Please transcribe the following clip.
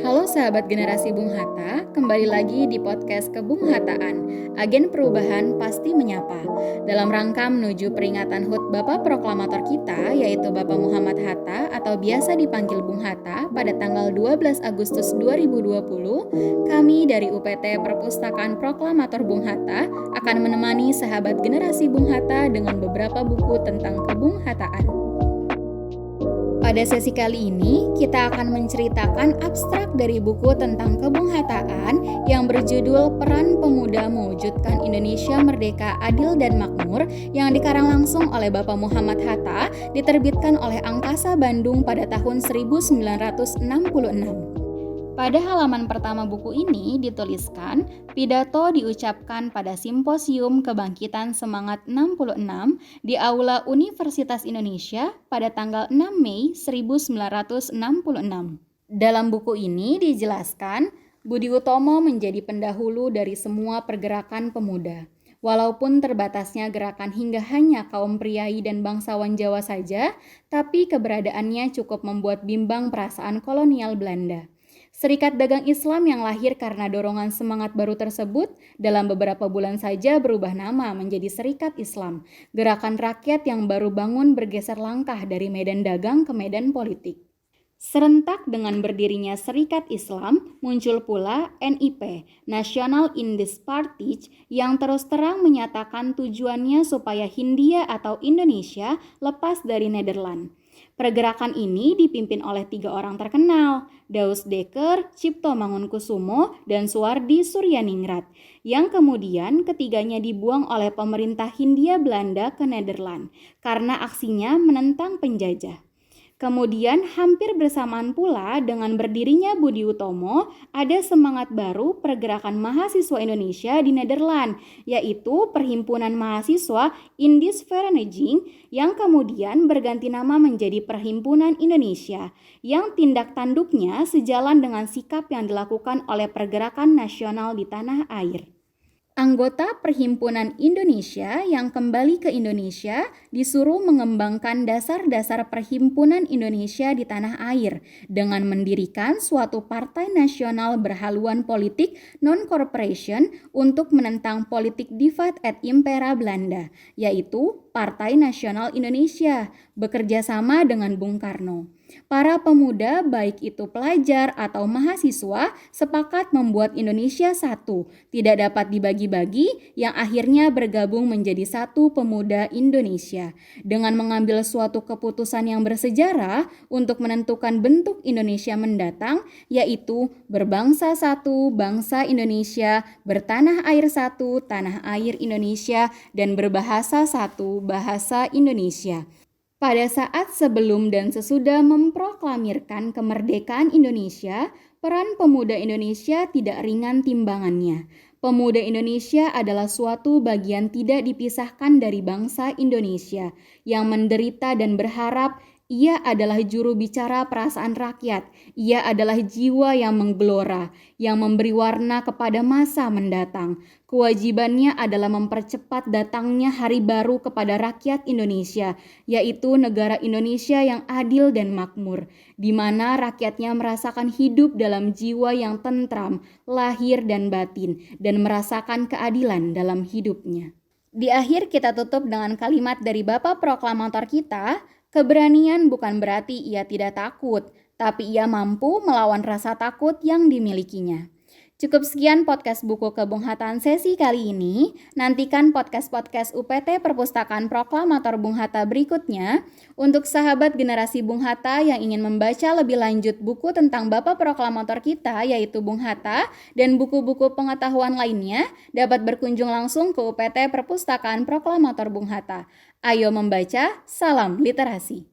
Halo sahabat generasi Bung Hatta, kembali lagi di podcast Kebung Hattaan. Agen perubahan pasti menyapa. Dalam rangka menuju peringatan HUT Bapak Proklamator kita, yaitu Bapak Muhammad Hatta atau biasa dipanggil Bung Hatta pada tanggal 12 Agustus 2020, kami dari UPT Perpustakaan Proklamator Bung Hatta akan menemani sahabat generasi Bung Hatta dengan beberapa buku tentang Kebung Hattaan. Pada sesi kali ini, kita akan menceritakan abstrak dari buku tentang Kebung Hattaan yang berjudul Peran Pemuda Mewujudkan Indonesia Merdeka, Adil, dan Makmur yang dikarang langsung oleh Bapak Muhammad Hatta, diterbitkan oleh Angkasa Bandung pada tahun 1966. Pada halaman pertama buku ini dituliskan, pidato diucapkan pada Simposium Kebangkitan Semangat 66 di Aula Universitas Indonesia pada tanggal 6 Mei 1966. Dalam buku ini dijelaskan, Budi Utomo menjadi pendahulu dari semua pergerakan pemuda. Walaupun terbatasnya gerakan hingga hanya kaum priai dan bangsawan Jawa saja, tapi keberadaannya cukup membuat bimbang perasaan kolonial Belanda. Serikat Dagang Islam yang lahir karena dorongan semangat baru tersebut dalam beberapa bulan saja berubah nama menjadi Serikat Islam. Gerakan rakyat yang baru bangun bergeser langkah dari medan dagang ke medan politik. Serentak dengan berdirinya Serikat Islam, muncul pula NIP, National Indist Party, yang terus terang menyatakan tujuannya supaya Hindia atau Indonesia lepas dari Nederland. Pergerakan ini dipimpin oleh 3 orang terkenal, Daus Dekker, Cipto Mangunkusumo, dan Suwardi Suryaningrat, yang kemudian ketiganya dibuang oleh pemerintah Hindia Belanda ke Nederland karena aksinya menentang penjajah. Kemudian hampir bersamaan pula dengan berdirinya Budi Utomo, ada semangat baru pergerakan mahasiswa Indonesia di Nederland, yaitu Perhimpunan Mahasiswa Indische Vereniging yang kemudian berganti nama menjadi Perhimpunan Indonesia, yang tindak tanduknya sejalan dengan sikap yang dilakukan oleh pergerakan nasional di tanah air. Anggota Perhimpunan Indonesia yang kembali ke Indonesia disuruh mengembangkan dasar-dasar Perhimpunan Indonesia di tanah air dengan mendirikan suatu partai nasional berhaluan politik non-corporation untuk menentang politik divide et impera Belanda, yaitu Partai Nasional Indonesia, bekerja sama dengan Bung Karno. Para pemuda, baik itu pelajar atau mahasiswa, sepakat membuat Indonesia satu, tidak dapat dibagi-bagi, yang akhirnya bergabung menjadi satu pemuda Indonesia. Dengan mengambil suatu keputusan yang bersejarah untuk menentukan bentuk Indonesia mendatang, yaitu berbangsa satu, bangsa Indonesia, bertanah air satu, tanah air Indonesia, dan berbahasa satu, bahasa Indonesia. Pada saat sebelum dan sesudah memproklamirkan kemerdekaan Indonesia, peran pemuda Indonesia tidak ringan timbangannya. Pemuda Indonesia adalah suatu bagian tidak dipisahkan dari bangsa Indonesia yang menderita dan berharap. Ia adalah juru bicara perasaan rakyat. Ia adalah jiwa yang menggelora, yang memberi warna kepada masa mendatang. Kewajibannya adalah mempercepat datangnya hari baru kepada rakyat Indonesia, yaitu negara Indonesia yang adil dan makmur, di mana rakyatnya merasakan hidup dalam jiwa yang tentram, lahir dan batin, dan merasakan keadilan dalam hidupnya. Di akhir kita tutup dengan kalimat dari Bapak Proklamator kita, keberanian bukan berarti ia tidak takut, tapi ia mampu melawan rasa takut yang dimilikinya. Cukup sekian podcast buku Kebung Hattaan sesi kali ini. Nantikan podcast-podcast UPT Perpustakaan Proklamator Bung Hatta berikutnya. Untuk sahabat generasi Bung Hatta yang ingin membaca lebih lanjut buku tentang Bapak Proklamator kita, yaitu Bung Hatta, dan buku-buku pengetahuan lainnya, dapat berkunjung langsung ke UPT Perpustakaan Proklamator Bung Hatta. Ayo membaca, salam literasi.